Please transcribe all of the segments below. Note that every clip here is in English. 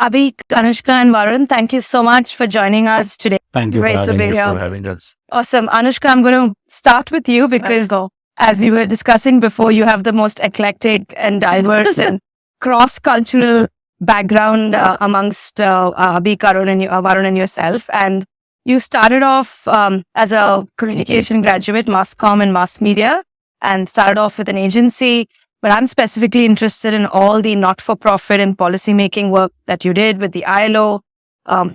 Abhik, Anushka and Varun, thank you so much for joining us today. Thank you Great to be here. for having us. Awesome. Anushka, I'm going to start with you because as we were discussing before, you have the most eclectic and diverse and cross-cultural background amongst Abhik, Varun and yourself. And you started off as a communication graduate, mass comm and mass media, and started off with an agency. But I'm specifically interested in all the not-for-profit and policy-making work that you did with the ILO.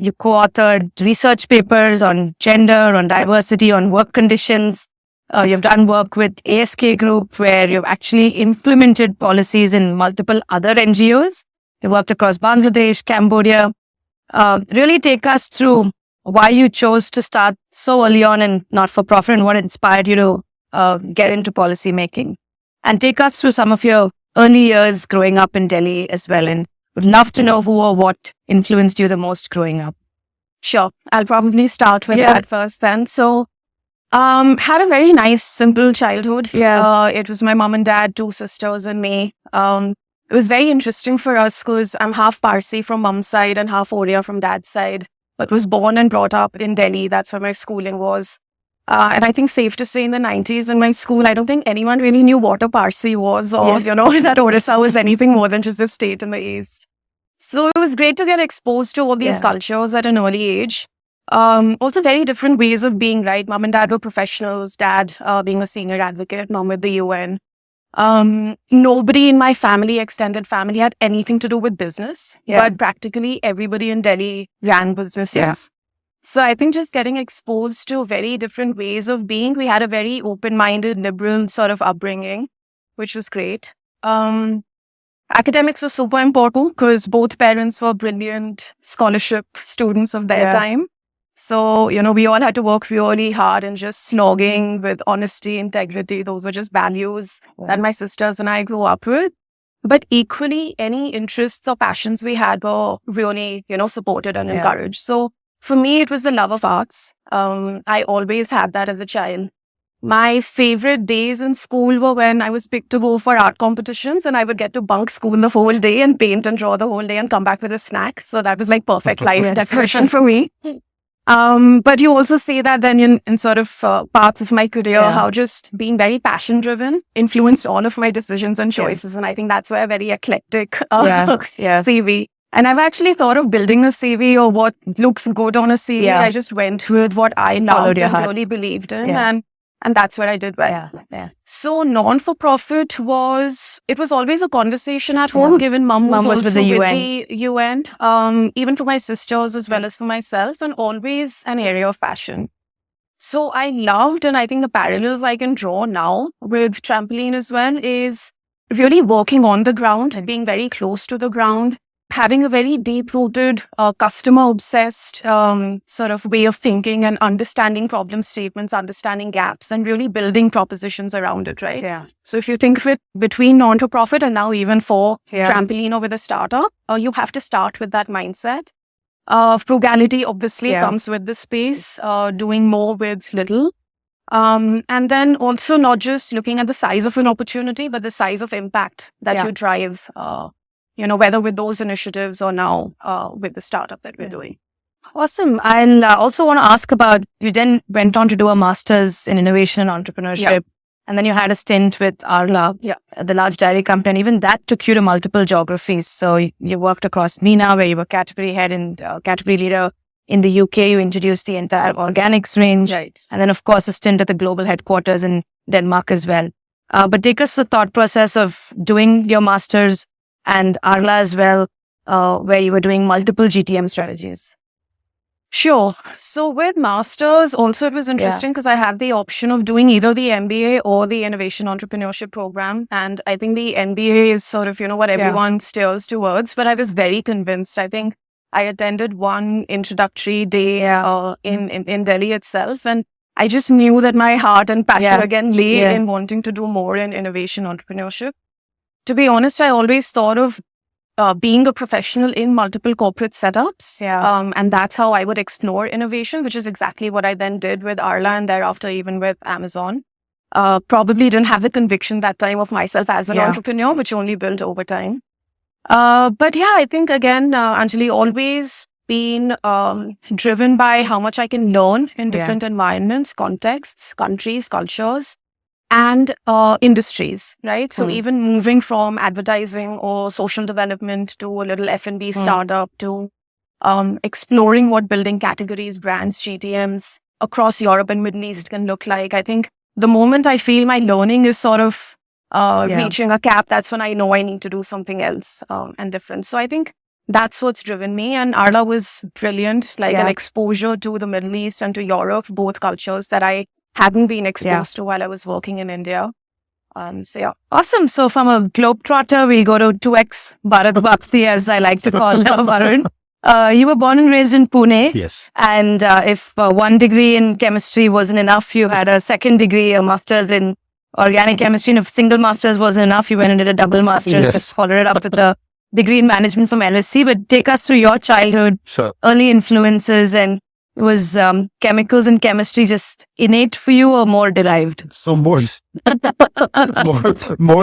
You co-authored research papers on gender, on diversity, on work conditions. You've done work with ASK Group, where you've actually implemented policies in multiple other NGOs. You worked across Bangladesh, Cambodia. Really take us through why you chose to start so early on in not-for-profit and what inspired you to get into policy-making. And take us through some of your early years growing up in Delhi as well. And would love to know who or what influenced you the most growing up. Sure. I'll probably start with that first then. So, had a very nice, simple childhood. It was my mom and dad, 2 sisters and me. It was very interesting for us because I'm half Parsi from mom's side and half Odiya from dad's side, but was born and brought up in Delhi. That's where my schooling was. And I think safe to say in the 90s in my school, I don't think anyone really knew what a Parsi was or, that Odisha was anything more than just a state in the east. So it was great to get exposed to all these cultures at an early age. Also very different ways of being, right? Mom and dad were professionals, dad being a senior advocate, mom with the UN. Nobody in my family, extended family, had anything to do with business, but practically everybody in Delhi ran businesses. So I think just getting exposed to very different ways of being, we had a very open-minded, liberal sort of upbringing, which was great. Academics was super important because both parents were brilliant scholarship students of their time. So, we all had to work really hard and just slogging with honesty, integrity. Those were just values that my sisters and I grew up with. But equally, any interests or passions we had were really, supported and encouraged. So for me, it was the love of arts. I always had that as a child. My favorite days in school were when I was picked to go for art competitions and I would get to bunk school the whole day and paint and draw the whole day and come back with a snack. So that was like perfect life definition for me. But you also see that then in sort of parts of my career, how just being very passion driven influenced all of my decisions and choices. And I think that's why a very eclectic CV. And I've actually thought of building a CV or what looks good on a CV. I just went with what I loved and really believed in. And that's what I did well. So non-for-profit was always a conversation at home, given mom was also with the UN. Even for my sisters as well as for myself, and always an area of passion. So I loved, and I think the parallels I can draw now with Trampoline as well is really working on the ground, being very close to the ground, having a very deep-rooted, customer-obsessed sort of way of thinking and understanding problem statements, understanding gaps, and really building propositions around it, right? So if you think of it between non-for-profit and now even for Trampoline or with a startup, you have to start with that mindset. Frugality obviously comes with the space, doing more with little. And then also not just looking at the size of an opportunity, but the size of impact that you drive whether with those initiatives or now with the startup that we're doing. Awesome. And I also want to ask about, you then went on to do a master's in innovation and entrepreneurship. And then you had a stint with Arla, the large dairy company. And even that took you to multiple geographies. So you worked across MENA, where you were category head and category leader. In the UK, you introduced the entire organics range. And then, of course, a stint at the global headquarters in Denmark as well. But take us the thought process of doing your master's and Arla as well, where you were doing multiple GTM strategies. Sure. So with masters, also it was interesting because I had the option of doing either the MBA or the innovation entrepreneurship program. And I think the MBA is sort of, what everyone steers towards. But I was very convinced. I think I attended one introductory day in Delhi itself. And I just knew that my heart and passion again lay in wanting to do more in innovation entrepreneurship. To be honest, I always thought of being a professional in multiple corporate setups. And that's how I would explore innovation, which is exactly what I then did with Arla and thereafter even with Amazon. Probably didn't have the conviction that time of myself as an entrepreneur, which only built over time. But yeah, I think again, Anjali, always been driven by how much I can learn in different environments, contexts, countries, cultures, and industries, right? So even moving from advertising or social development to a little F&B startup to exploring what building categories, brands, GTMs across Europe and Middle East can look like. I think the moment I feel my learning is sort of reaching a cap, that's when I know I need to do something else and different. So I think that's what's driven me. And Arla was brilliant, like an exposure to the Middle East and to Europe, both cultures that I hadn't been exposed to while I was working in India. So yeah. Awesome. So from a globetrotter, we go to 2x Bharat Vapsi, as I like to call Varun. You were born and raised in Pune. Yes. And if one degree in chemistry wasn't enough, you had a second degree, a master's in organic chemistry. And if single master's wasn't enough, you went and did a double master's. Yes. Followed it up with a degree in management from LSE. But take us through your childhood, Sure. early influences, and was chemicals and chemistry just innate for you or more derived? So more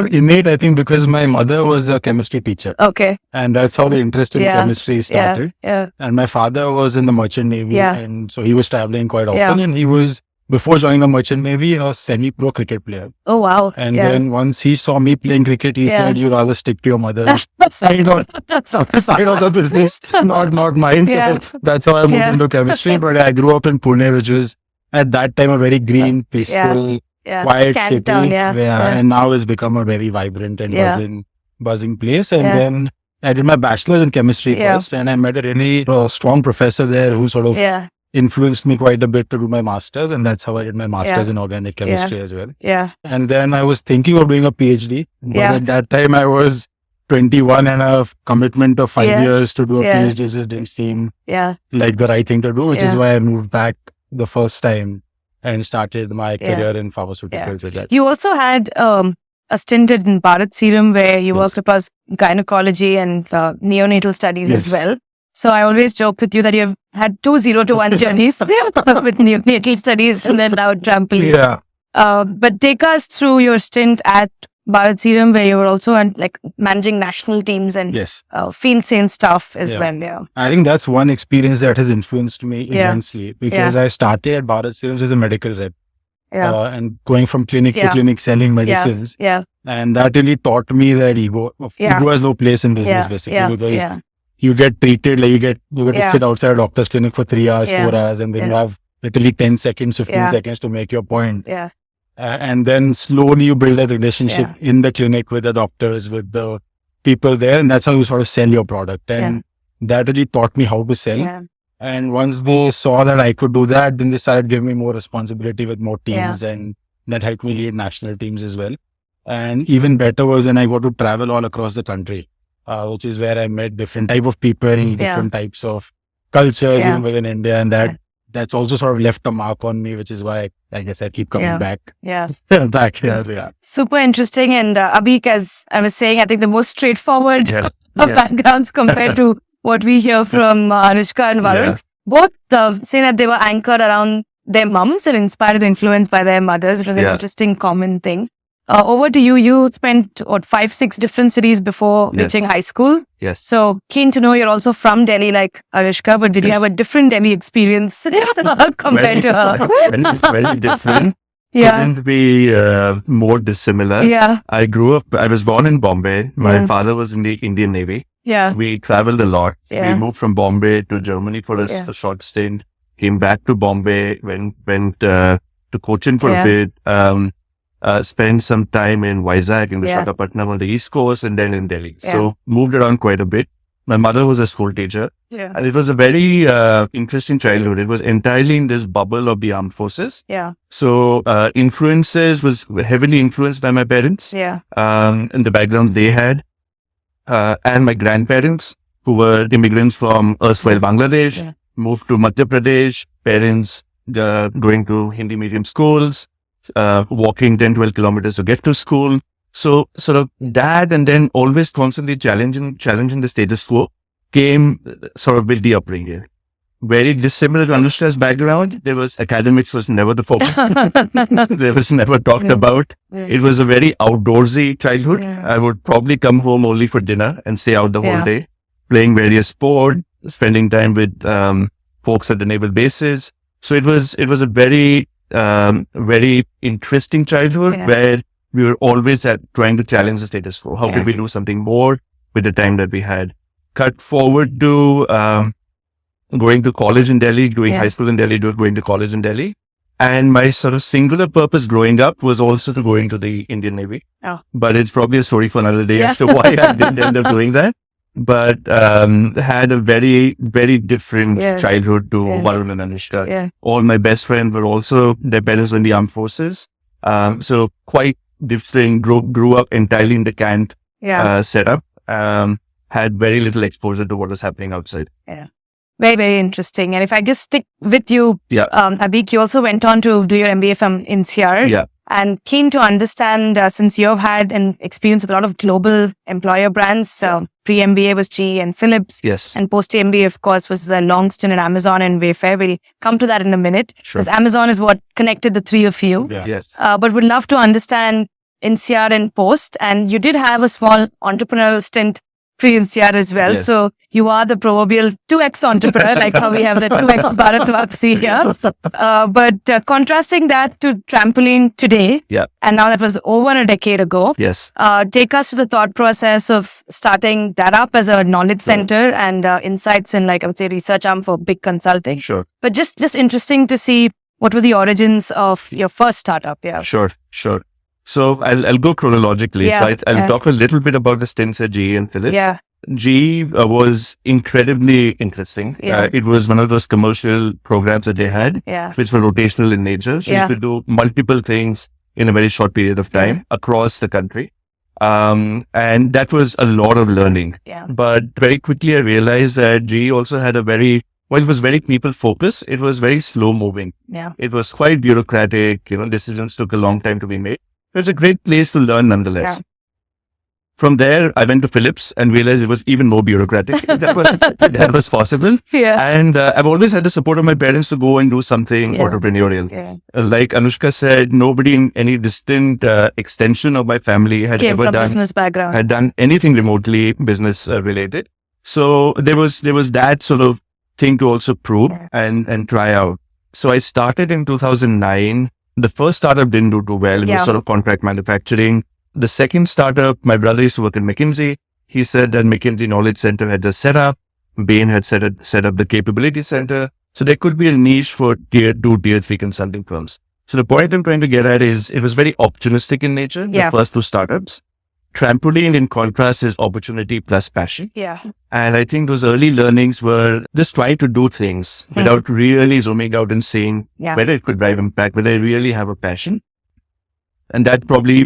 innate, I think, because my mother was a chemistry teacher. Okay. And that's how the interest in chemistry started. Yeah. And my father was in the Merchant Navy. Yeah. And so he was traveling quite often. And he was, before joining the Merchant Navy, a semi-pro cricket player. Oh, wow. And then once he saw me playing cricket, he said, "You rather stick to your mother's side of the business, not mine." So that's how I moved into chemistry. But I grew up in Pune, which was at that time a very green, peaceful, quiet city. And now has become a very vibrant and buzzing place. And then I did my bachelor's in chemistry first, and I met a really strong professor there who sort of influenced me quite a bit to do my master's, and that's how I did my master's in organic chemistry as well. And then I was thinking of doing a PhD, but at that time I was 21 and a commitment of 5 years to do a PhD just didn't seem like the right thing to do, which is why I moved back the first time and started my career in pharmaceuticals. Like that. You also had a stint in Bharat Serum where you worked across gynecology and neonatal studies as well. So I always joke with you that you've had 2 0-1 journeys with neonatal studies and then now Trampoline. But take us through your stint at Bharat Serum where you were also like managing national teams and field sales stuff as well. I think that's one experience that has influenced me immensely because I started at Bharat Serum as a medical rep. And going from clinic to clinic selling medicines. And that really taught me that ego has no place in business basically because you get treated like you get to sit outside a doctor's clinic for 3 hours, 4 hours, and then you have literally 10 seconds, 15 seconds to make your point. And then slowly you build that relationship in the clinic with the doctors, with the people there. And that's how you sort of sell your product. And that really taught me how to sell. And once they saw that I could do that, then they started giving me more responsibility with more teams. And that helped me lead national teams as well. And even better was when I got to travel all across the country. Which is where I met different type of people, different types of cultures even within India. And that's also sort of left a mark on me, which is why I guess I keep coming back. Back here. Super interesting. And Abhik, as I was saying, I think the most straightforward backgrounds compared to what we hear from Anushka and Varun. Both say that they were anchored around their mums and inspired and influenced by their mothers. It was an interesting common thing. Over to you. You spent 5-6 different cities before reaching high school. So keen to know you're also from Delhi like Anushka, but did you have a different Delhi experience compared to her? Very different. Couldn't be more dissimilar. I was born in Bombay. My father was in the Indian Navy. We traveled a lot. We moved from Bombay to Germany for a short stint. Came back to Bombay, went to Cochin for a bit. Spent some time in Vizag, in Visakhapatnam on the East Coast, and then in Delhi. So moved around quite a bit. My mother was a school teacher. And it was a very interesting childhood. It was entirely in this bubble of the armed forces. So influences was heavily influenced by my parents and the background they had. And my grandparents, who were immigrants from erstwhile Bangladesh, moved to Madhya Pradesh, parents going to Hindi medium schools. Walking 10-12 kilometers to get to school. So sort of that, and then always constantly challenging the status quo came sort of with the upbringing. very dissimilar to Anushka's background. There was academics was never the focus. There was never talked about. It was a very outdoorsy childhood. I would probably come home only for dinner and stay out the whole day, playing various sports, spending time with folks at the naval bases. So it was a very very interesting childhood where we were always trying to challenge the status quo. How could we do something more with the time that we had? Cut forward to going to college in Delhi, doing high school in Delhi, going to college in Delhi. And my sort of singular purpose growing up was also to go into the Indian Navy. But it's probably a story for another day as to why I didn't end up doing that. But had a very, very different childhood to Varun and Anushka. All my best friends were also, their parents were in the armed forces. So quite different, grew up entirely in the cant setup. Had very little exposure to what was happening outside. Very, very interesting. And if I just stick with you, Abhik, you also went on to do your MBA from INSEAD. And keen to understand, since you've had an experience with a lot of global employer brands, pre-MBA was GE and Philips. And post-MBA, of course, was a long stint at Amazon and Wayfair. We'll come to that in a minute. Because Amazon is what connected the three of you. But would love to understand INSEAD and post. And you did have a small entrepreneurial stint pre-INSEAD as well. So you are the proverbial 2x entrepreneur, like how we have the 2x Bharat Vapsi here. But contrasting that to Trampoline today, and now that was over a decade ago. Take us to the thought process of starting that up as a knowledge center and insights in, like I would say, research arm for big consulting. But just interesting to see what were the origins of your first startup. Sure. So I'll go chronologically. So I'll talk a little bit about the stints at GE and Philips. GE was incredibly interesting. It was one of those commercial programs that they had, which were rotational in nature. So you could do multiple things in a very short period of time across the country. And that was a lot of learning. But very quickly I realized that GE also had it was very people focused. It was very slow moving. It was quite bureaucratic. Decisions took a long time to be made. It was a great place to learn nonetheless. From there, I went to Philips and realized it was even more bureaucratic. that was possible. And I've always had the support of my parents to go and do something entrepreneurial. Like Anushka said, nobody in any distant extension of my family had ever done anything remotely business related. So there was that sort of thing to also prove and try out. So I started in 2009. The first startup didn't do too well. It was sort of contract manufacturing. The second startup, my brother used to work in McKinsey. He said that McKinsey Knowledge Center had just set up. Bain had set up the capability center. So there could be a niche for tier 2, tier 3 consulting firms. So the point I'm trying to get at is it was very opportunistic in nature, the first two startups. Trampoline, in contrast, is opportunity plus passion. And I think those early learnings were just trying to do things without really zooming out and seeing whether it could drive impact, whether I really have a passion. And that probably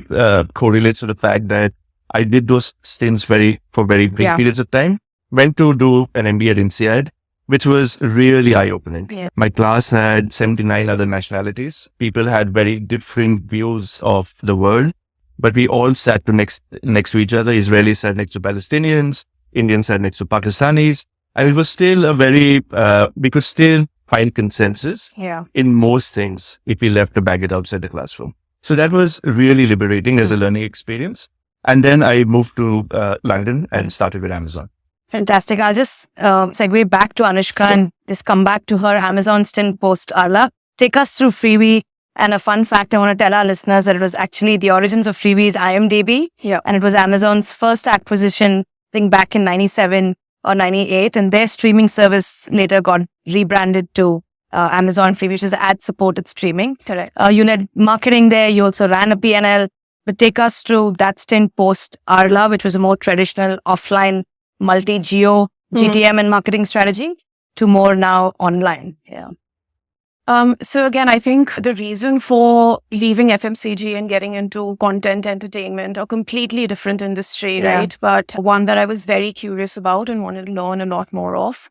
correlates to the fact that I did those stints for very brief periods of time. Went to do an MBA at INSEAD, which was really eye-opening. My class had 79 other nationalities. People had very different views of the world. But we all sat next to each other. Israelis sat next to Palestinians. Indians sat next to Pakistanis. And it was still we could still find consensus in most things if we left the baggage outside the classroom. So that was really liberating as a learning experience. And then I moved to London and started with Amazon. Fantastic. I'll just segue back to Anushka and just come back to her Amazon stint post Arla. Take us through Freebie. And a fun fact, I want to tell our listeners that it was actually the origins of Freebie is IMDb. And it was Amazon's first acquisition, I think back in 97 or 98. And their streaming service later got rebranded to Amazon Freebie, which is ad-supported streaming. You led marketing there. You also ran a P&L. But take us through that stint post Arla, which was a more traditional offline multi-geo GTM and marketing strategy to more now online. So again, I think the reason for leaving FMCG and getting into content entertainment, a completely different industry, right? But one that I was very curious about and wanted to learn a lot more of.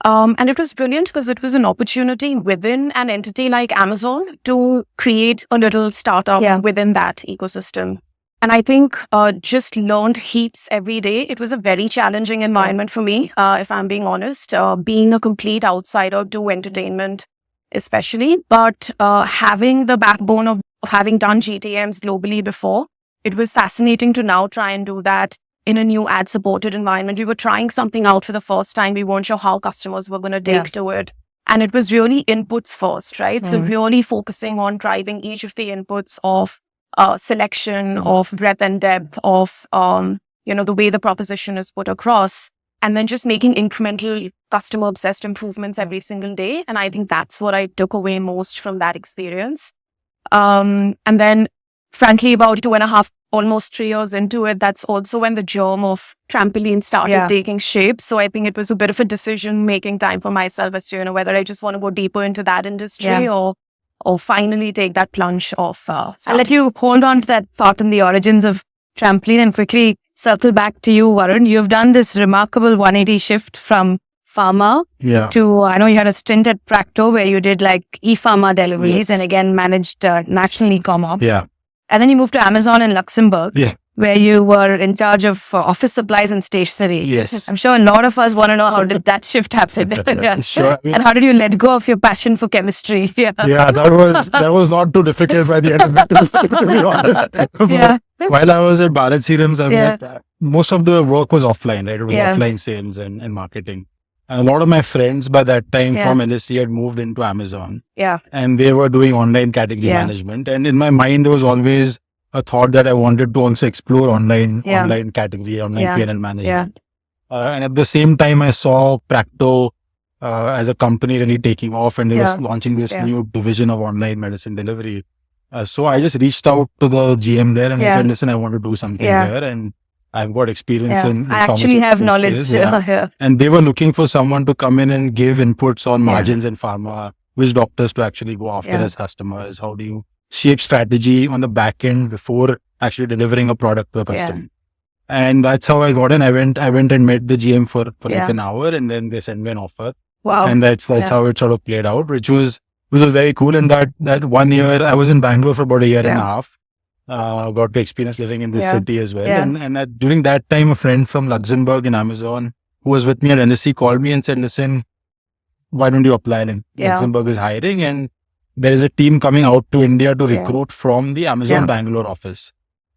And it was brilliant because it was an opportunity within an entity like Amazon to create a little startup within that ecosystem. And I think just learned heaps every day. It was a very challenging environment for me, if I'm being honest, being a complete outsider to entertainment, especially. But having the backbone of having done GTMs globally before, it was fascinating to now try and do that in a new ad-supported environment. We were trying something out for the first time. We weren't sure how customers were going to take to it. And it was really inputs first, right? So really focusing on driving each of the inputs of selection, of breadth and depth, of, the way the proposition is put across, and then just making incremental customer obsessed improvements every single day. And I think that's what I took away most from that experience. And then frankly, about 2.5, almost 3 years into it, that's also when the germ of Trampoline started taking shape. So I think it was a bit of a decision-making time for myself as to, whether I just want to go deeper into that industry or finally take that plunge of... I'll let you hold on to that thought and the origins of Trampoline and quickly circle back to you, Varun. You've done this remarkable 180 shift from pharma to, I know you had a stint at Practo where you did like e-pharma deliveries and again managed national e-com. Yeah. And then you moved to Amazon in Luxembourg, where you were in charge of office supplies and stationery. Yes. I'm sure a lot of us want to know, how did that shift happen? Sure. And how did you let go of your passion for chemistry? That was not too difficult by the end of it, to be honest. While I was at Bharat Serums, most of the work was offline, right? It was offline sales and marketing. And a lot of my friends by that time from LSE had moved into Amazon. And they were doing online category management. And in my mind, there was always a thought that I wanted to also explore online category, online P&L management. And at the same time, I saw Practo as a company really taking off, and they was launching this new division of online medicine delivery. So I just reached out to the GM there and I said, listen, I want to do something there. And I've got experience in I actually have knowledge. And they were looking for someone to come in and give inputs on margins in pharma, which doctors to actually go after as customers. How do you shape strategy on the back end before actually delivering a product to a customer? And that's how I got in. I went and met the GM for like an hour, and then they sent me an offer. Wow. And that's how it sort of played out, which was very cool. And that 1 year, I was in Bangalore for about a year and a half. Got to experience living in this city as well. And during that time, a friend from Luxembourg in Amazon who was with me at NSC called me and said, listen, why don't you apply? And Luxembourg is hiring, and there is a team coming out to India to recruit from the Amazon Bangalore office.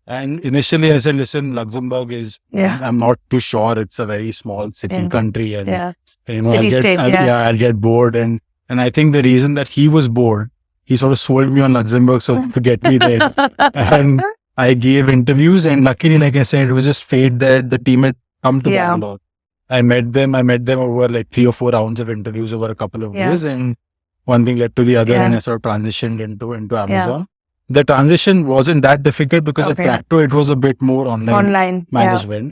And initially I said, listen, Luxembourg is, I'm not too sure. It's a very small city country. And, I'll get bored. And I think the reason that he was bored, he sort of sold me on Luxembourg to get me there. And I gave interviews, and luckily, like I said, it was just fate that the team had come to Bangalore. I met them over like 3 or 4 rounds of interviews over a couple of years, and one thing led to the other, and I sort of transitioned into Amazon. The transition wasn't that difficult because at Practo, it was a bit more online management.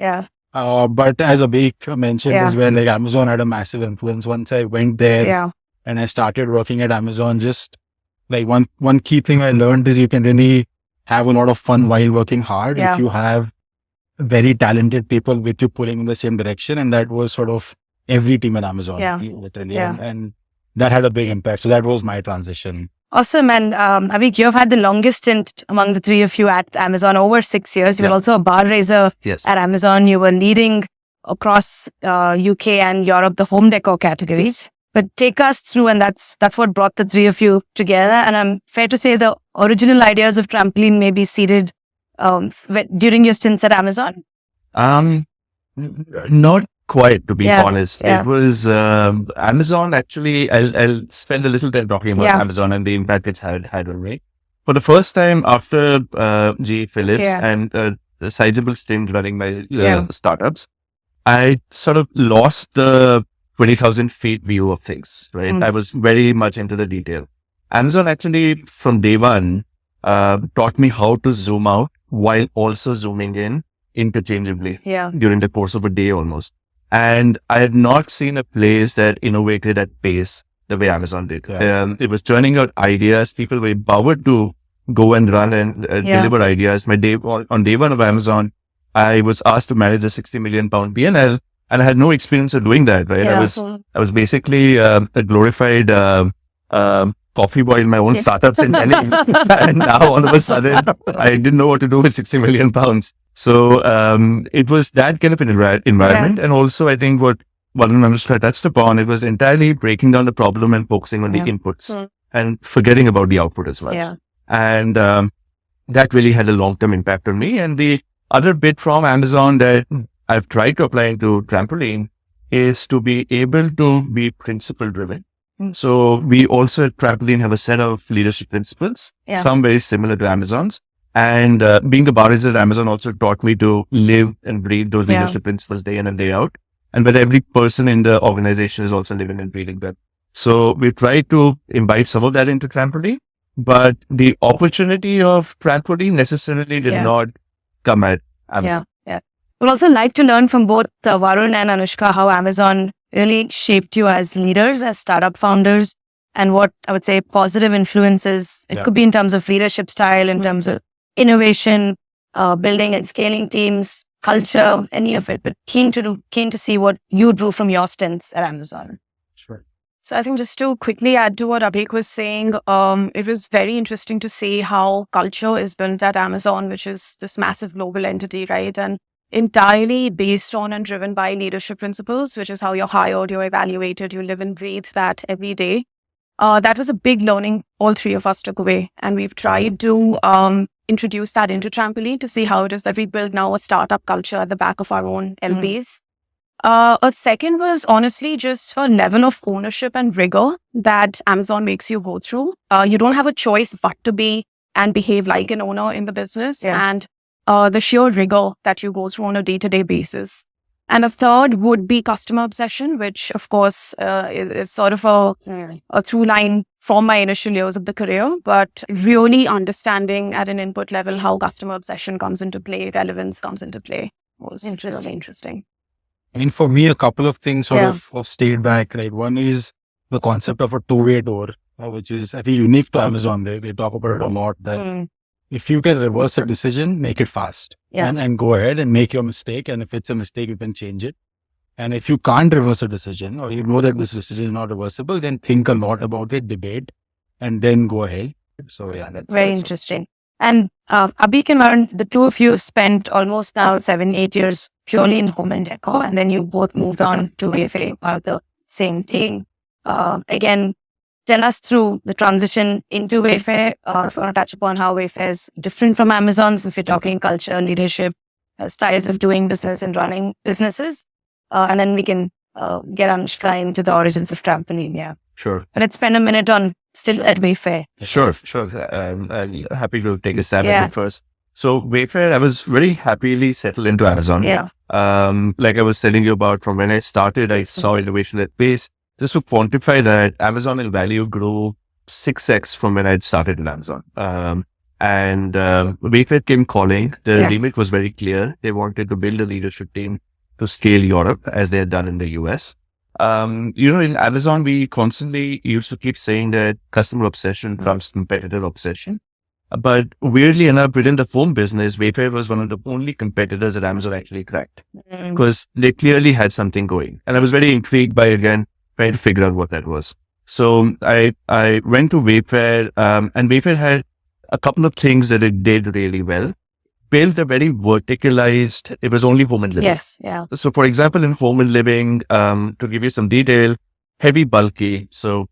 But as Abhik mentioned as well, like Amazon had a massive influence. Once I went there and I started working at Amazon, just like one key thing I learned is you can really have a lot of fun while working hard if you have very talented people with you pulling in the same direction. And that was sort of every team at Amazon, literally. And that had a big impact. So that was my transition. Awesome. And Abhik, you've had the longest stint among the three of you at Amazon, over 6 years. You were also a bar raiser at Amazon. You were leading across UK and Europe, the home decor categories. But take us through, and that's what brought the three of you together. And I'm fair to say the original ideas of Trampoline may be seeded during your stints at Amazon? Not quite, to be honest. It was Amazon. Actually, I'll spend a little time talking about Amazon and the impact it's had on me. For the first time after GE Phillips and a sizable stint running my startups, I sort of lost the 20,000 feet view of things, right? I was very much into the detail. Amazon actually, from day one, taught me how to zoom out while also zooming in interchangeably during the course of a day almost. And I had not seen a place that innovated at pace the way Amazon did. It was turning out ideas. People were empowered to go and run and deliver ideas. On day one of Amazon, I was asked to manage a 60 million pound P&L, and I had no experience of doing that, right? I was basically a glorified coffee boy in my own startups in Delhi. And now all of a sudden, I didn't know what to do with 60 million pounds. So it was that kind of an environment. And also, I think what Varun and Anushka touched upon, it was entirely breaking down the problem and focusing on the inputs and forgetting about the output as well. And that really had a long-term impact on me. And the other bit from Amazon that I've tried to apply into Trampoline is to be able to be principle driven. So we also at Trampoline have a set of leadership principles, some very similar to Amazon's. And being a barista at Amazon also taught me to live and breathe those leadership principles day in and day out. And where every person in the organization is also living and breathing them. So we tried to imbibe some of that into Trampoline, but the opportunity of Trampoline necessarily did not come at Amazon. Would also like to learn from both Varun and Anushka how Amazon really shaped you as leaders, as startup founders, and what I would say positive influences. It could be in terms of leadership style, in terms of innovation, building and scaling teams, culture, any of it. But keen to see what you drew from your stints at Amazon. Sure. So I think just to quickly add to what Abhik was saying, it was very interesting to see how culture is built at Amazon, which is this massive global entity, right? And entirely based on and driven by leadership principles, which is how you're hired, you're evaluated, you live and breathe that every day. That was a big learning all three of us took away. And we've tried to introduce that into Trampoline to see how it is that we build now a startup culture at the back of our own LBs. A second was honestly just a level of ownership and rigor that Amazon makes you go through. You don't have a choice but to be and behave like an owner in the business. And the sheer rigor that you go through on a day-to-day basis. And a third would be customer obsession, which of course is sort of a through line from my initial years of the career, but really understanding at an input level how customer obsession comes into play, relevance comes into play was interesting. I mean, for me, a couple of things sort of stayed back, right? One is the concept of a two-way door, which is, I think, unique to Amazon. They talk about it a lot that if you can reverse a decision, make it fast and go ahead and make your mistake. And if it's a mistake, you can change it. And if you can't reverse a decision or you know that this decision is not reversible, then think a lot about it, debate, and then go ahead. So that's very interesting. And Abhik and Varun, the two of you spent almost now 7-8 years purely in home and decor. And then you both moved on to Wayfair, part of the same team. Again, tell us through the transition into Wayfair. If you want to touch upon how Wayfair is different from Amazon, since we're talking culture, leadership, styles of doing business and running businesses. And then we can get Anushka into the origins of Trampoline. Sure. But let's spend a minute on still at Wayfair. Sure. I'm happy to take a stab at it first. So Wayfair, I was very happily settled into Amazon. Like I was telling you about, from when I started, I saw innovation at pace. Just to quantify that, Amazon in value grew 6x from when I had started in Amazon. And Wayfair came calling. The remit was very clear. They wanted to build a leadership team to scale Europe as they had done in the US. In Amazon, we constantly used to keep saying that customer obsession trumps competitor obsession. But weirdly enough, within the phone business, Wayfair was one of the only competitors that Amazon actually cracked because they clearly had something going. And I was very intrigued by, again, trying to figure out what that was. So I went to Wayfair, and Wayfair had a couple of things that it did really well. Built a very verticalized, it was only home and living. So for example, in home and living, to give you some detail, heavy bulky, so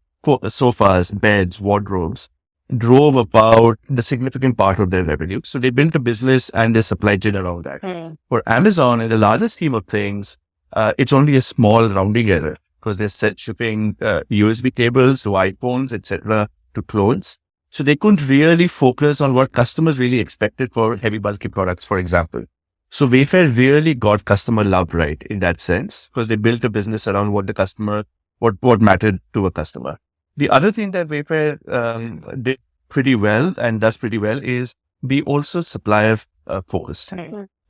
sofas, beds, wardrobes, drove about the significant part of their revenue. So they built a business and their supply chain around that. For Amazon, in the larger scheme of things, it's only a small rounding error because they're shipping USB cables to iPhones, etc., to clothes. So they couldn't really focus on what customers really expected for heavy bulky products, for example. So Wayfair really got customer love right in that sense because they built a business around what the customer, what mattered to a customer. The other thing that Wayfair did pretty well and does pretty well is be also supplier focused.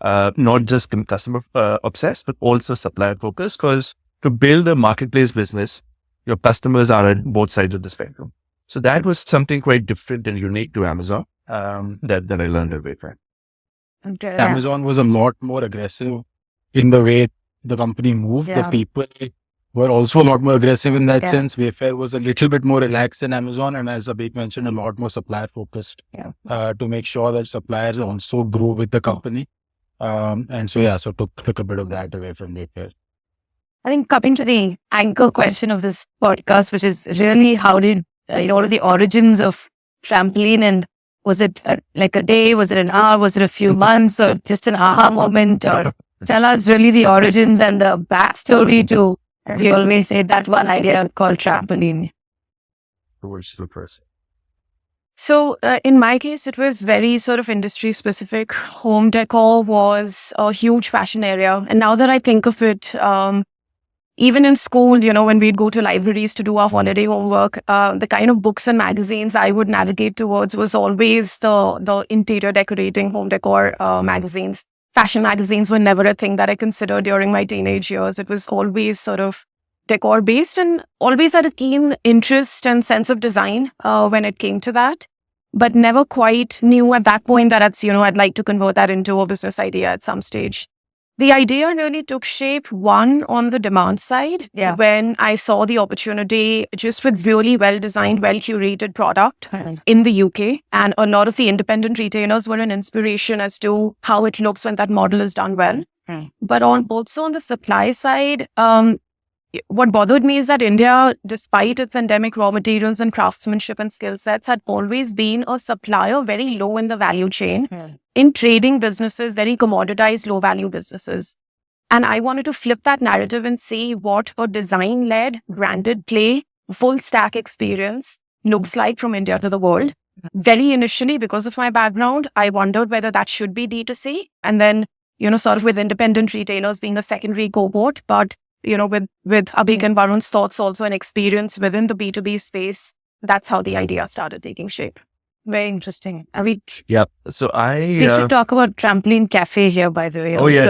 Not just customer obsessed, but also supplier focused, because to build a marketplace business, your customers are at both sides of the spectrum. So that was something quite different and unique to Amazon that I learned at Wayfair. Amazon was a lot more aggressive in the way the company moved. The people were also a lot more aggressive in that sense. Wayfair was a little bit more relaxed than Amazon, and as Abhik mentioned, a lot more supplier focused to make sure that suppliers also grow with the company. And so took a bit of that away from Wayfair. I think coming to the anchor question of this podcast, which is really how did, what are the origins of Trampoline, and was it like a day, was it an hour, was it a few months, or just an aha moment? Or tell us really the origins and the backstory to, we always say, that one idea called Trampoline. So in my case, it was very sort of industry specific. Home decor was a huge fashion area. And now that I think of it, even in school, when we'd go to libraries to do our holiday homework, the kind of books and magazines I would navigate towards was always the interior decorating, home decor magazines. Fashion magazines were never a thing that I considered during my teenage years. It was always sort of decor based, and always had a keen interest and sense of design when it came to that, but never quite knew at that point that I'd like to convert that into a business idea at some stage. The idea really took shape, one, on the demand side, when I saw the opportunity just with really well-designed, well-curated product in the UK. And a lot of the independent retailers were an inspiration as to how it looks when that model is done well. But also on the supply side, what bothered me is that India, despite its endemic raw materials and craftsmanship and skill sets, had always been a supplier very low in the value chain in trading businesses, very commoditized, low value businesses. And I wanted to flip that narrative and see what a design-led, branded play, full stack experience looks like from India to the world. Very initially, because of my background, I wondered whether that should be D2C. And then, sort of with independent retailers being a secondary cohort, but with Abhik and Varun's thoughts also and experience within the B2B space, that's how the idea started taking shape. Very interesting. Abhik? Yeah. So we should talk about Trampoline Cafe here, by the way. Oh, yes.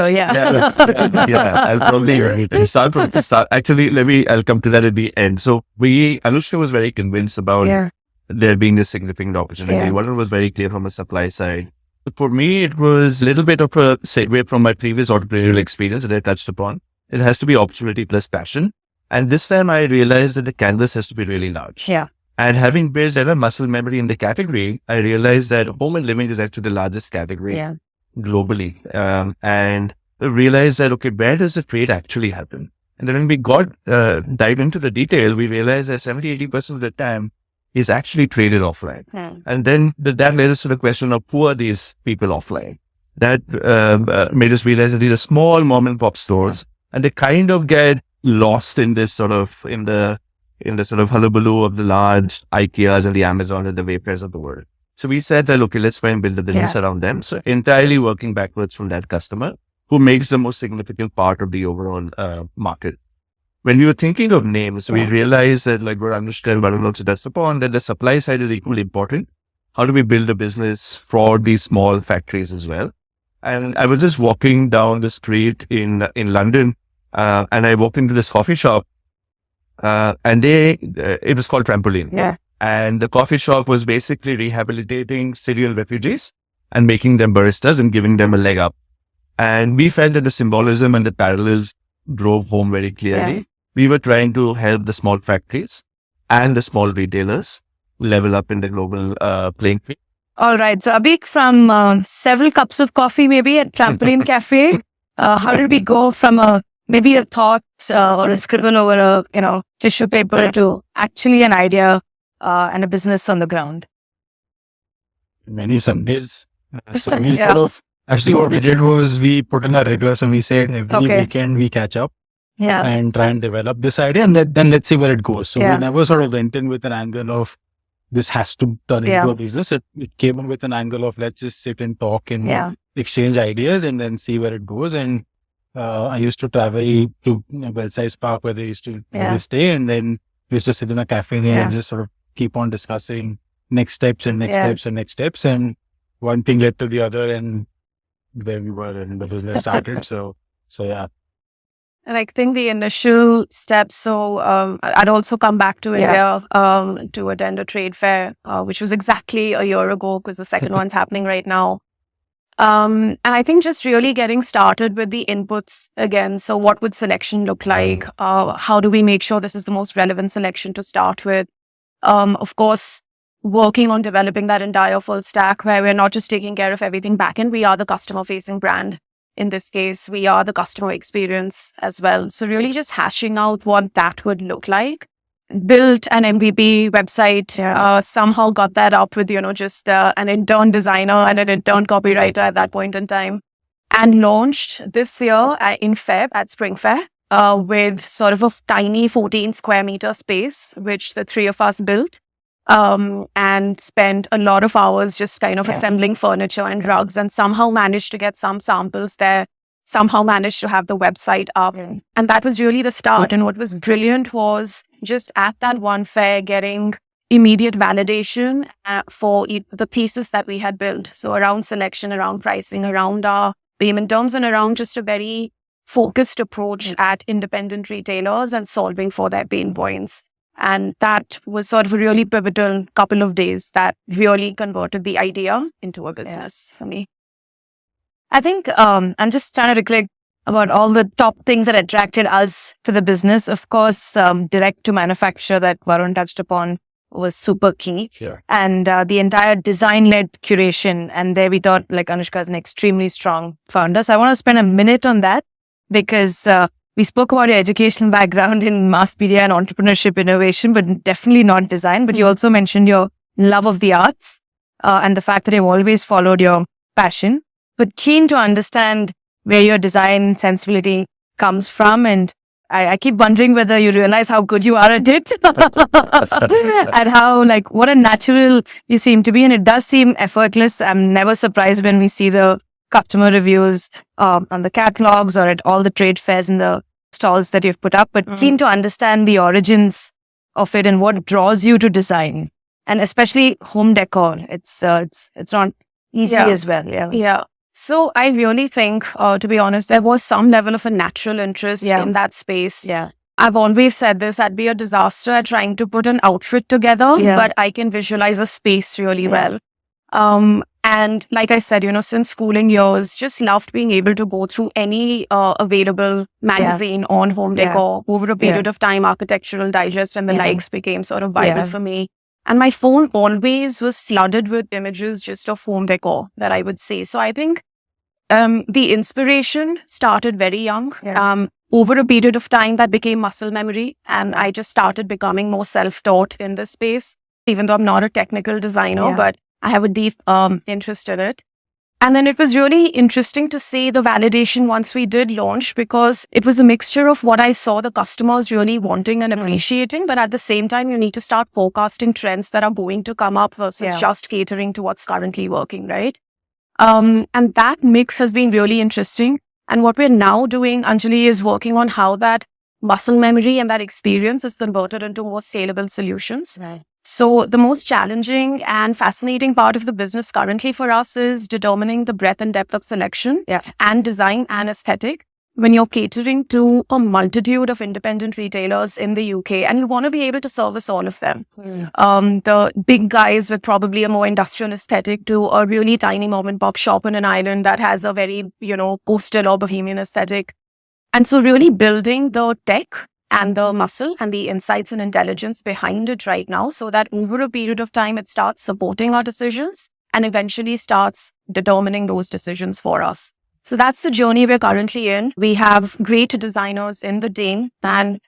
I'll probably start from the start. Actually, I'll come to that at the end. So Anushka was very convinced about there being a significant opportunity. Varun was very clear from a supply side. But for me, it was a little bit of a segue from my previous entrepreneurial experience that I touched upon. It has to be opportunity plus passion. And this time I realized that the canvas has to be really large. And having built a muscle memory in the category, I realized that home and living is actually the largest category globally. And I realized that, okay, where does the trade actually happen? And then when we dive into the detail, we realized that 70-80% of the time is actually traded offline. And then that led us to the question of who are these people offline? That made us realize that these are small mom and pop stores. And they kind of get lost in this sort of, in the sort of hullabaloo of the large IKEAs and the Amazon and the Wayfairs of the world. So we said that, okay, let's try and build a business around them. So entirely working backwards from that customer who makes the most significant part of the overall market. When we were thinking of names, we realized that, like what Anushka and Varun also touched upon, that the supply side is equally important. How do we build a business for these small factories as well? And I was just walking down the street in London, and I walked into this coffee shop, and it was called Trampoline. And the coffee shop was basically rehabilitating Syrian refugees and making them baristas and giving them a leg up. And we felt that the symbolism and the parallels drove home very clearly. We were trying to help the small factories and the small retailers level up in the global playing field. All right. So Abhik, from several cups of coffee maybe at Trampoline Cafe, how did we go from maybe a thought or a scribble over a tissue paper to actually an idea and a business on the ground? Many Sundays. So we sort of, actually what we did was we put in a rigor, and we said every weekend we catch up and try and develop this idea, and then let's see where it goes. So we never sort of went in with an angle of this has to turn into a business. It came in with an angle of let's just sit and talk and exchange ideas and then see where it goes. And I used to travel to Belsize Park where they used to stay, and then we used to sit in a cafe there and just sort of keep on discussing next steps and next steps and next steps. And one thing led to the other, and there we were, and the business started. So yeah. And I think the initial steps, so I'd also come back to India to attend a trade fair, which was exactly a year ago because the second one's happening right now. And I think just really getting started with the inputs again. So what would selection look like? How do we make sure this is the most relevant selection to start with? Of course, working on developing that entire full stack where we're not just taking care of everything back end. We are the customer facing brand. In this case, we are the customer experience as well. So really just hashing out what that would look like. Built an MVP website, somehow got that up with, just an intern designer and an intern copywriter at that point in time. And launched this year in Feb at Spring Fair with sort of a tiny 14 square meter space, which the three of us built. And spent a lot of hours just kind of assembling furniture and rugs, and somehow managed to get some samples there, somehow managed to have the website up. And that was really the start. And what was brilliant was just at that one fair, getting immediate validation for the pieces that we had built. So around selection, around pricing, around our payment terms, and around just a very focused approach at independent retailers and solving for their pain points. And that was sort of a really pivotal couple of days that really converted the idea into a business for me. I think I'm just trying to recollect about all the top things that attracted us to the business. Of course, direct to manufacture that Varun touched upon was super key. Sure. And the entire design-led curation. And there we thought like Anushka is an extremely strong founder. So I want to spend a minute on that because we spoke about your educational background in mass media and entrepreneurship innovation, but definitely not design. But you also mentioned your love of the arts and the fact that you've always followed your passion. But keen to understand where your design sensibility comes from. And I keep wondering whether you realize how good you are at it and how what a natural you seem to be. And it does seem effortless. I'm never surprised when we see the customer reviews on the catalogs or at all the trade fairs and the stalls that you've put up, but keen to understand the origins of it and what draws you to design, and especially home decor. It's not easy as well. Yeah. So I really think, to be honest, there was some level of a natural interest in that space. Yeah. I've always said this, I'd be a disaster at trying to put an outfit together, but I can visualize a space really well. And like I said, since schooling years, just loved being able to go through any available magazine on home decor. Over a period of time, Architectural Digest and the likes became sort of Bible for me. And my phone always was flooded with images just of home decor that I would see. So I think the inspiration started very young. Over a period of time, that became muscle memory. And I just started becoming more self-taught in this space, even though I'm not a technical designer, but I have a deep interest in it. And then it was really interesting to see the validation once we did launch, because it was a mixture of what I saw the customers really wanting and appreciating. But at the same time, you need to start forecasting trends that are going to come up versus just catering to what's currently working, right? And that mix has been really interesting. And what we're now doing, Anjali, is working on how that muscle memory and that experience is converted into more scalable solutions. Right. So the most challenging and fascinating part of the business currently for us is determining the breadth and depth of selection and design and aesthetic when you're catering to a multitude of independent retailers in the UK, and you want to be able to service all of them. The big guys with probably a more industrial aesthetic to a really tiny mom and pop shop on an island that has a very, coastal or bohemian aesthetic. And so really building the tech and the muscle and the insights and intelligence behind it right now, so that over a period of time, it starts supporting our decisions and eventually starts determining those decisions for us. So that's the journey we're currently in. We have great designers in the team and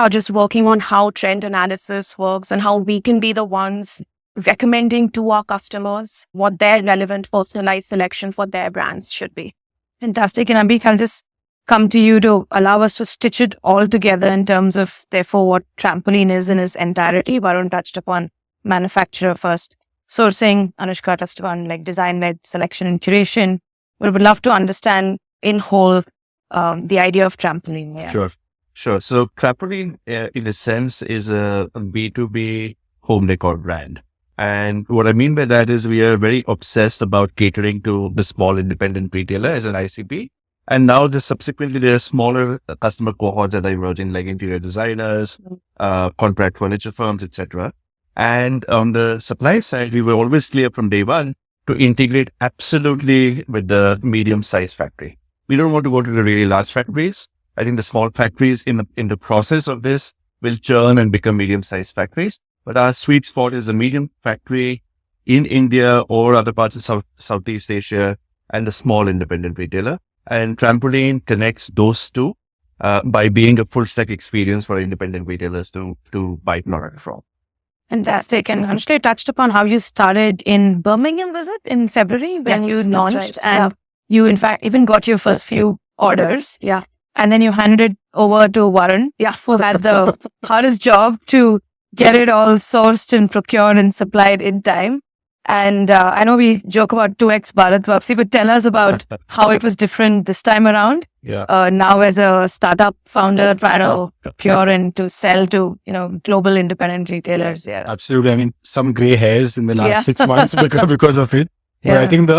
just working on how trend analysis works and how we can be the ones recommending to our customers what their relevant personalized selection for their brands should be. Fantastic. And Abhik, I'll just come to you to allow us to stitch it all together in terms of, therefore, what Trampoline is in its entirety. Varun touched upon manufacturer first, sourcing. Anushka touched upon design-led selection and curation. We would love to understand in whole the idea of Trampoline. Yeah. Sure. So Trampoline, in a sense, is a B2B home decor brand. And what I mean by that is we are very obsessed about catering to the small independent retailer as an ICP. And now subsequently there are smaller customer cohorts that are emerging, like interior designers, contract furniture firms, etc. And on the supply side, we were always clear from day one to integrate absolutely with the medium-sized factory. We don't want to go to the really large factories. I think the small factories in the process of this will churn and become medium-sized factories. But our sweet spot is a medium factory in India or other parts of Southeast Asia and the small independent retailer. And Trampoline connects those two by being a full stack experience for independent retailers to buy product from. Fantastic. And Anushka, you touched upon how you started in Birmingham, was it? In February when you launched and you in fact even got your first few orders. Yeah. And then you handed it over to Varun. Yeah. Who had the hardest job to get it all sourced and procured and supplied in time. And I know we joke about 2x Bharat Vapsi, but tell us about how it was different this time around. Yeah. Now as a startup founder, trying to procure and to sell to, global independent retailers. Yeah. Absolutely. I mean, some gray hairs in the last 6 months because of it. But I think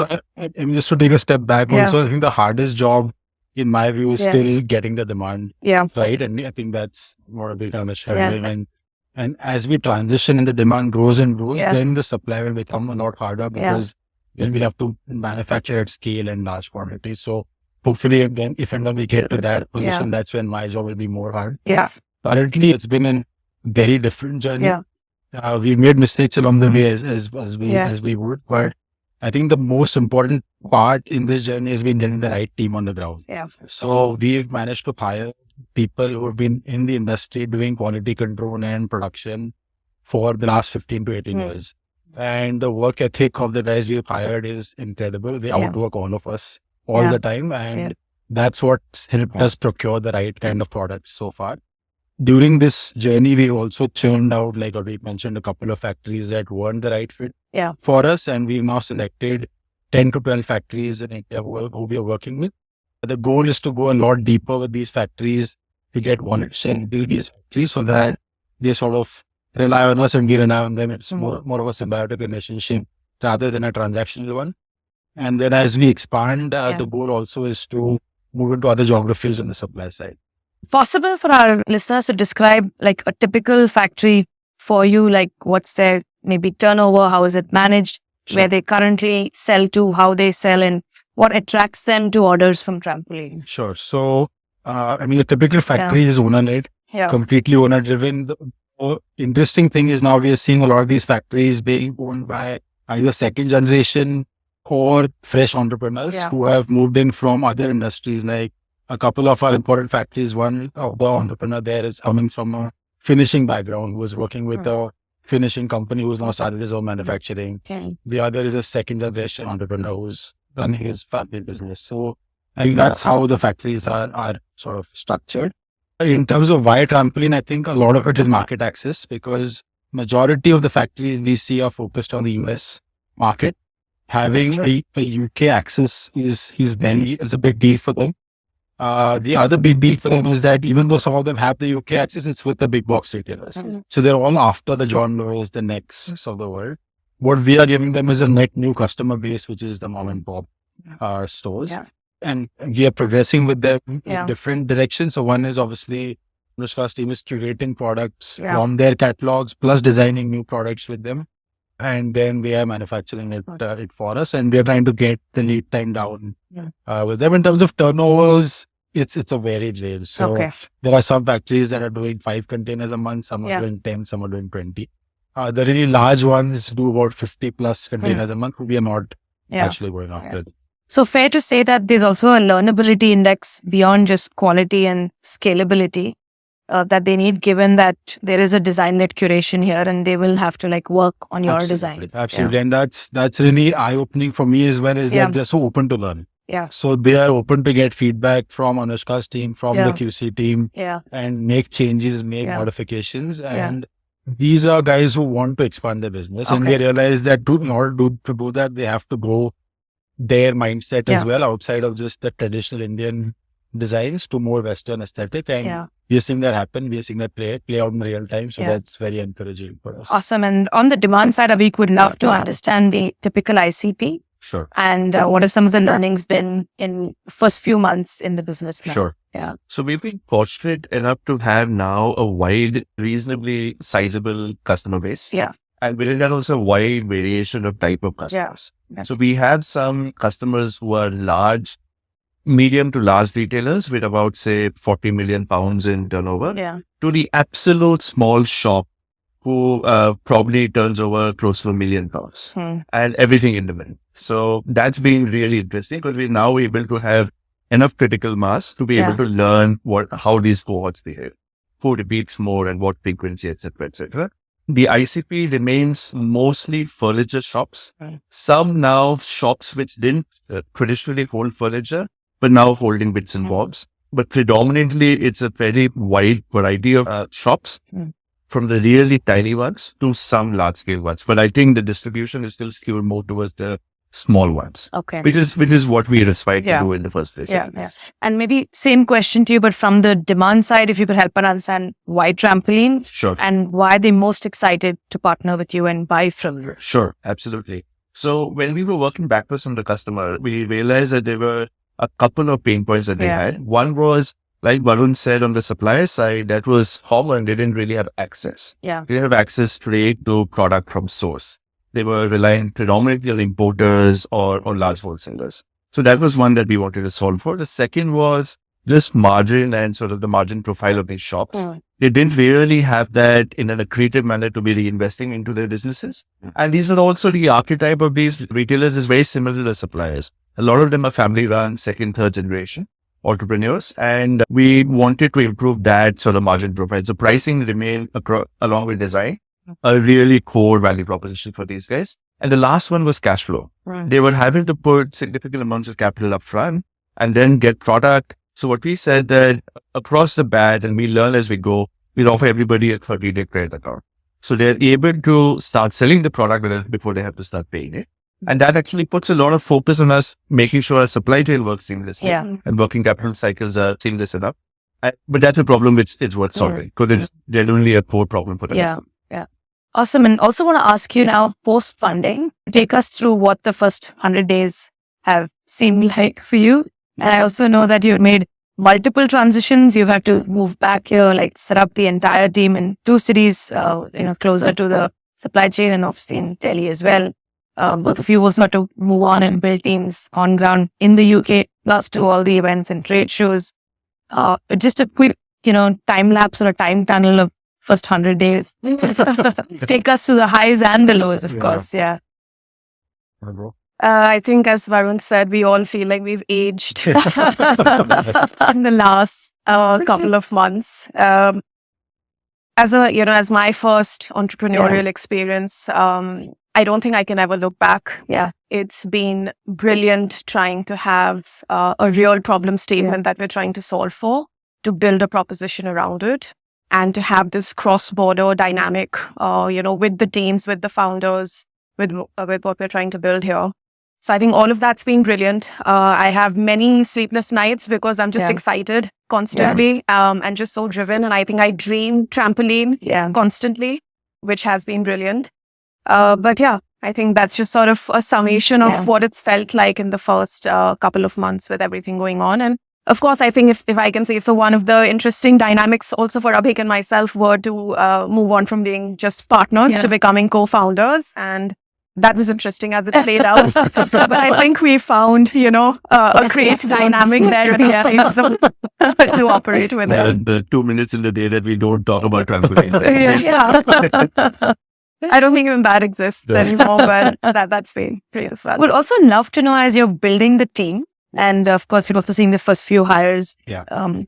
just to take a step back also, I think the hardest job in my view is still getting the demand. Yeah. Right. And I think that's more a bit on the shadow. And as we transition and the demand grows and grows, then the supply will become a lot harder because then we have to manufacture at scale and large quantities. So hopefully again, if and when we get to that position, that's when my job will be more hard. Yeah. Currently, it's been a very different journey. Yeah. We made mistakes along the way as we would, but I think the most important part in this journey has been getting the right team on the ground. Yeah. So we've managed to hire people who have been in the industry doing quality control and production for the last 15 to 18 years. And the work ethic of the guys we've hired is incredible. They outwork all of us all the time. And that's what's helped us procure the right kind of products so far. During this journey, we also churned out, like we mentioned, a couple of factories that weren't the right fit for us. And we've now selected 10 to 12 factories in India who we are working with. The goal is to go a lot deeper with these factories to get wallet share into these factories so that they sort of rely on us and we rely on them. It's more of a symbiotic relationship rather than a transactional one. And then as we expand, the goal also is to move into other geographies on the supply side. Possible for our listeners to describe like a typical factory for you, like what's their maybe turnover, how is it managed, where they currently sell to, how they sell, and what attracts them to orders from Trampoline? Sure. So, the typical factory is owner-led, completely owner-driven. The interesting thing is now we are seeing a lot of these factories being owned by either second generation or fresh entrepreneurs who have moved in from other industries. Like a couple of our important factories, one of the entrepreneur there is coming from a finishing background, who was working with a finishing company who's now started his own manufacturing. The other is a second generation entrepreneur who's running his family business. So I think that's how the factories are sort of structured. In terms of why Trampoline, I think a lot of it is market access because majority of the factories we see are focused on the US market. Having a UK access is a big deal for them. The other big deal for them is that even though some of them have the UK access, it's with the big box retailers. So they're all after the John Lewis, the Next of the world. What we are giving them is a net new customer base, which is the mom and pop stores. And we are progressing with them in different directions. So one is obviously Anushka's team is curating products from their catalogs plus designing new products with them. And then we are manufacturing it for us. And we are trying to get the lead time down with them. In terms of turnovers, it's a varied range. So there are some factories that are doing 5 containers a month. Some are doing 10, some are doing 20. The really large ones do about 50 plus containers a month. We are not actually going after. So fair to say that there's also a learnability index beyond just quality and scalability that they need, given that there is a design-led curation here and they will have to work on your designs. Absolutely. And that's really eye-opening for me as well, is that they're so open to learn. So they are open to get feedback from Anushka's team, from the QC team and make changes, make modifications. And these are guys who want to expand their business and they realize that in order to do that, they have to grow their mindset as well outside of just the traditional Indian designs to more Western aesthetic. And we are seeing that happen. We are seeing that play out in real time. So that's very encouraging for us. Awesome. And on the demand side, Abhik, would love to understand the typical ICP. Sure. And what have some of the learnings been in first few months in the business now? Sure. Yeah. So we've been fortunate enough to have now a wide, reasonably sizable customer base. Yeah. And within that also a wide variation of type of customers. Yeah. So we had some customers who are large, medium to large retailers with about, say, 40 million pounds in turnover, to the absolute small shop who probably turns over close to £1 million and everything in the middle. So that's been really interesting because we're now able to have enough critical mass to be able to learn how these cohorts behave, who repeats more and what frequency, etc., etc. The ICP remains mostly furniture shops. Some now shops which didn't traditionally hold furniture, but now holding bits and bobs. But predominantly, it's a very wide variety of shops, from the really tiny ones to some large scale ones. But I think the distribution is still skewed more towards the small ones. Okay. Which is what we aspire to do in the first place. Yeah. And maybe same question to you, but from the demand side, if you could help us understand why Trampoline. Sure. And why they're most excited to partner with you and buy from you. Sure. Absolutely. So when we were working backwards from the customer, we realized that there were a couple of pain points that they had. One was, like Varun said, on the supplier side, that was common. They didn't really have access. Yeah. They didn't have access straight to product from source. They were relying predominantly on importers or large wholesalers. So that was one that we wanted to solve for. The second was just margin and sort of the margin profile of these shops. They didn't really have that in an accretive manner to be reinvesting into their businesses. And these were also the archetype of these retailers is very similar to the suppliers. A lot of them are family run, second, third generation entrepreneurs. And we wanted to improve that sort of margin profile. So pricing remained along with design, a really core value proposition for these guys. And the last one was cash flow. They were having to put significant amounts of capital up front and then get product. So what we said that across the bat, and we learn as we go, we'll offer everybody a 30-day credit account. So they're able to start selling the product before they have to start paying it. And that actually puts a lot of focus on us making sure our supply chain works seamlessly and working capital cycles are seamless enough. But that's a problem which is worth solving because it's genuinely a core problem for the customer. Yeah. Awesome. And also want to ask you now, post-funding, take us through what the first 100 days have seemed like for you. And I also know that you've made multiple transitions. You've had to move back here, like set up the entire team in 2 cities, closer to the supply chain and obviously in Delhi as well. Both of you also had to move on and build teams on ground in the UK, plus do all the events and trade shows. Just a quick, time lapse or a time tunnel of first 100 days. Take us to the highs and the lows, of course. Yeah. I think, as Varun said, we all feel like we've aged in the last couple of months. As my first entrepreneurial experience, I don't think I can ever look back. Yeah. It's been brilliant trying to have a real problem statement that we're trying to solve for, to build a proposition around it, and to have this cross-border dynamic, with the teams, with the founders, with what we're trying to build here. So I think all of that's been brilliant. I have many sleepless nights because I'm just excited constantly and just so driven. And I think I dream Trampoline constantly, which has been brilliant. But I think that's just sort of a summation of what it's felt like in the first couple of months with everything going on. And of course, I think if I can say, so one of the interesting dynamics also for Abhik and myself were to move on from being just partners to becoming co-founders. And that was interesting as it played out. But I think we found, a great dynamic there to operate with it. The 2 minutes in the day that we don't talk about Trampoline. I don't think even that exists anymore, but that's been great as well. Would also love to know, as you're building the team, and of course, we're also seeing the first few hires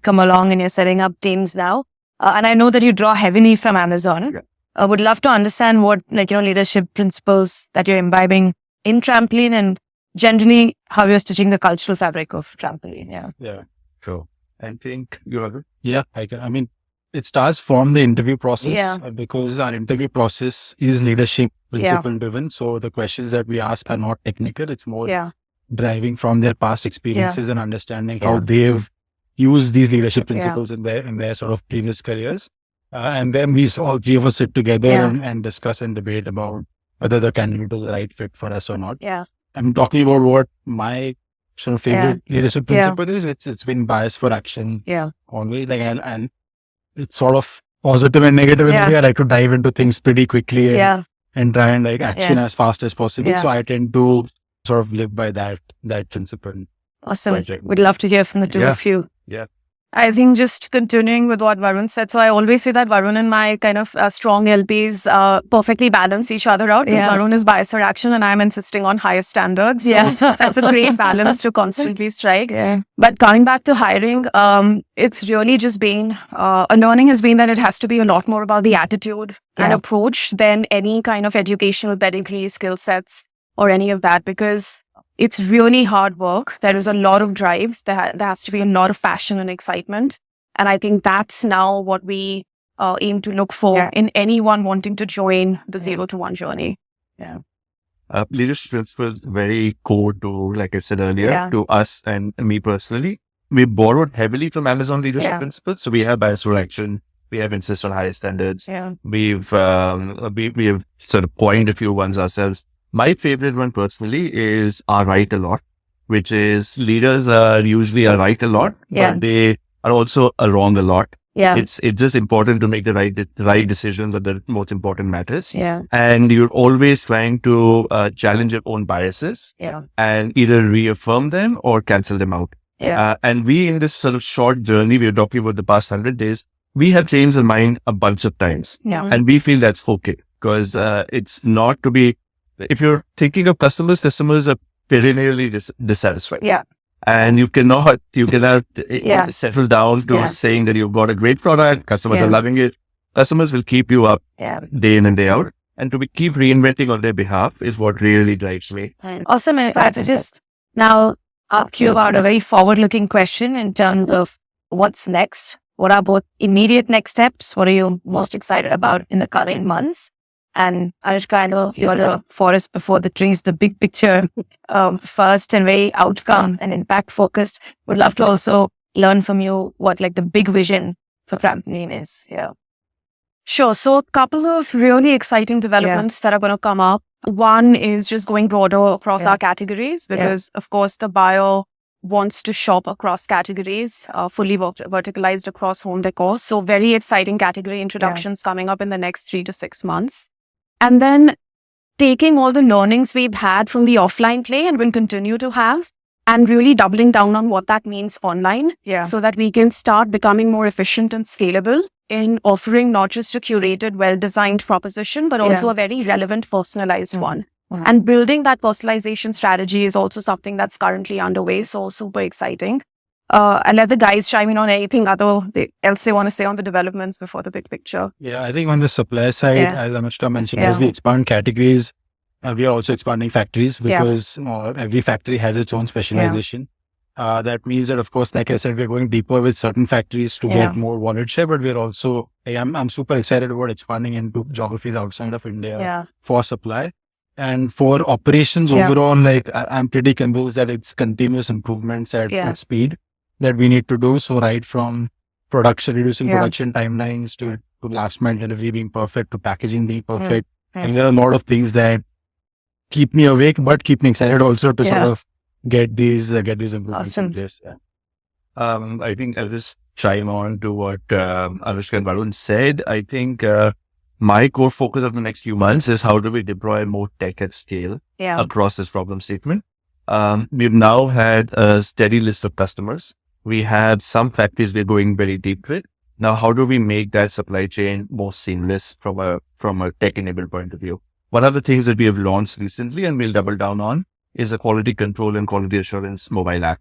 come along and you're setting up teams now. And I know that you draw heavily from Amazon. Would love to understand what, leadership principles that you're imbibing in Trampoline and generally how you're stitching the cultural fabric of Trampoline. Yeah. Sure. I think you're good. Yeah, I can. I mean, it starts from the interview process because our interview process is leadership principle driven. So the questions that we ask are not technical. It's more driving from their past experiences and understanding how they've used these leadership principles in their sort of previous careers. And then we all 3 of us sit together and discuss and debate about whether the candidate is the right fit for us or not. Yeah. I'm talking about what my sort of favorite leadership principle is. It's been bias for action. Always and it's sort of positive and negative in the way. I like to dive into things pretty quickly and and try and action as fast as possible. So I tend to sort of live by that principle. Awesome. We'd love to hear from the two of you. Yeah. I think just continuing with what Varun said. So I always say that Varun and my kind of strong LPs perfectly balance each other out. Varun is bias for action and I'm insisting on higher standards. So that's a great balance to constantly strike. But coming back to hiring, it's really just been, a learning has been that it has to be a lot more about the attitude and approach than any kind of educational pedigree, skill sets or any of that, because it's really hard work. There is a lot of drive. There has to be a lot of passion and excitement. And I think that's now what we aim to look for in anyone wanting to join the 0 to 1 journey. Leadership principles very core to, like I said earlier, to us and me personally. We borrowed heavily from Amazon leadership principles. So we have bias for action. We have insist on higher standards. We've sort of coined a few ones ourselves. My favorite one personally is "are right a lot," which is leaders are usually are right a lot, but they are also wrong a lot. It's just important to make the right decisions at the most important matters. And you're always trying to challenge your own biases and either reaffirm them or cancel them out. And we, in this sort of short journey we're talking about the past 100 days, we have changed our mind a bunch of times. And we feel that's okay, because it's not to be. If you're thinking of customers are perennially dissatisfied. And you cannot settle down to saying that you've got a great product, customers are loving it. Customers will keep you up day in and day out. And to keep reinventing on their behalf is what really drives me. Awesome. And if I could just now ask you about a very forward-looking question in terms of what's next. What are both immediate next steps? What are you most excited about in the coming months? And Anushka, I know you're the forest before the trees, the big picture first and very outcome and impact focused. Would love to also learn from you what the big vision for Trampoline is. Sure. So a couple of really exciting developments that are going to come up. One is just going broader across our categories because, of course, the buyer wants to shop across categories, fully verticalized across home decor. So very exciting category introductions coming up in the next 3 to 6 months. And then taking all the learnings we've had from the offline play and will continue to have and really doubling down on what that means online so that we can start becoming more efficient and scalable in offering not just a curated, well-designed proposition, but also a very relevant, personalized one. And building that personalization strategy is also something that's currently underway. So super exciting. I'll let the guys chime in on anything else they want to say on the developments before the big picture. I think on the supply side, as Anushka mentioned, as we expand categories, we are also expanding factories because every factory has its own specialization. That means that, of course, like I said, we're going deeper with certain factories to get more wallet share, but we're also, I'm super excited about expanding into geographies outside of India for supply. And for operations overall, I'm pretty convinced that it's continuous improvements at speed that we need to do. So right from production, reducing production timelines to last mile delivery being perfect, to packaging being perfect. I think there are a lot of things that keep me awake, but keep me excited also to sort of get these improvements in place. I think I'll just chime on to what Anushka and Varun said. I think my core focus of the next few months is how do we deploy more tech at scale across this problem statement. We've now had a steady list of customers. We have some factories we're going very deep with. Now, how do we make that supply chain more seamless from a tech-enabled point of view? One of the things that we have launched recently and we'll double down on is a quality control and quality assurance mobile app,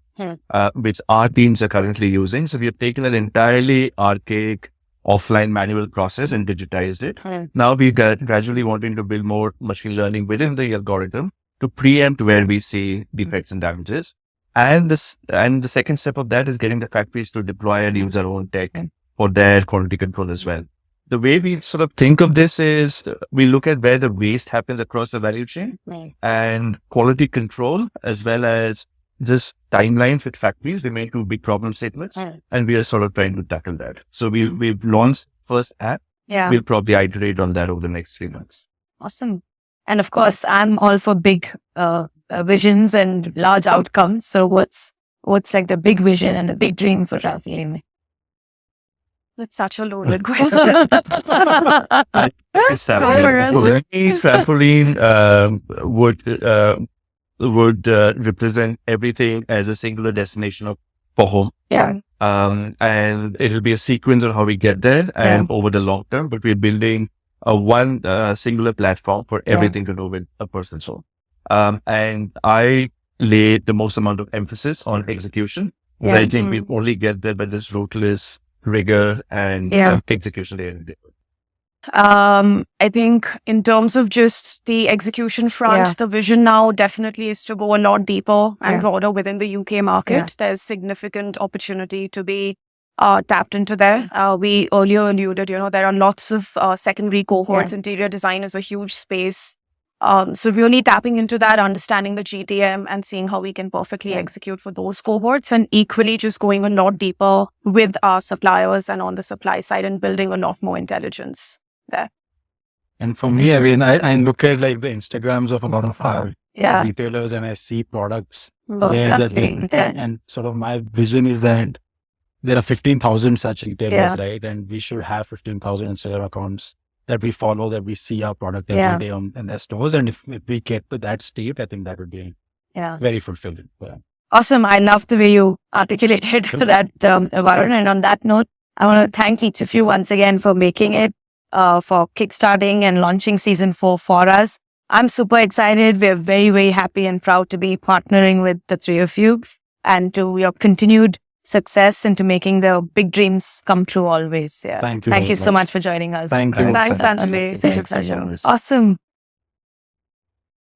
which our teams are currently using. So we have taken an entirely archaic offline manual process and digitized it. Now we gradually wanting to build more machine learning within the algorithm to preempt where we see defects and damages. And the second step of that is getting the factories to deploy and use our own tech for their quality control as well. The way we sort of think of this is we look at where the waste happens across the value chain and quality control, as well as just timelines with factories. They make 2 big problem statements and we are sort of trying to tackle that. So we've launched first app. We'll probably iterate on that over the next 3 months. Awesome. And of course, I'm all for big visions and large outcomes. So what's the big vision and the big dream for Trampoline? That's such a loaded question. Trampoline would represent everything as a singular destination for home. Yeah. And it'll be a sequence of how we get there and over the long term, but we're building one singular platform for everything to do with a person's home. And I lay the most amount of emphasis on execution. Yeah. I think we only get there by this ruthless rigor and execution layer. I think in terms of just the execution front, the vision now definitely is to go a lot deeper and broader within the UK market. There's significant opportunity to be tapped into there. We earlier alluded, there are lots of secondary cohorts. Interior design is a huge space. So really tapping into that, understanding the GTM and seeing how we can perfectly execute for those cohorts, and equally just going a lot deeper with our suppliers and on the supply side and building a lot more intelligence there. And for me, I mean, I look at like the Instagrams of a lot of our retailers and I see products there and sort of my vision is that there are 15,000 such retailers, right? And we should have 15,000 Instagram accounts that we follow, that we see our product every day in their stores. And if we get to that state, I think that would be very fulfilling. Yeah. Awesome. I love the way you articulated that, Varun. And on that note, I want to thank each of you once again for making it, for kickstarting and launching season 4 for us. I'm super excited. We're very, very happy and proud to be partnering with the three of you and to your continued success into making the big dreams come true always. Yeah. Thank you. Thank you so much for joining us. Thank you. Thanks, Anjali. Such a pleasure. Awesome.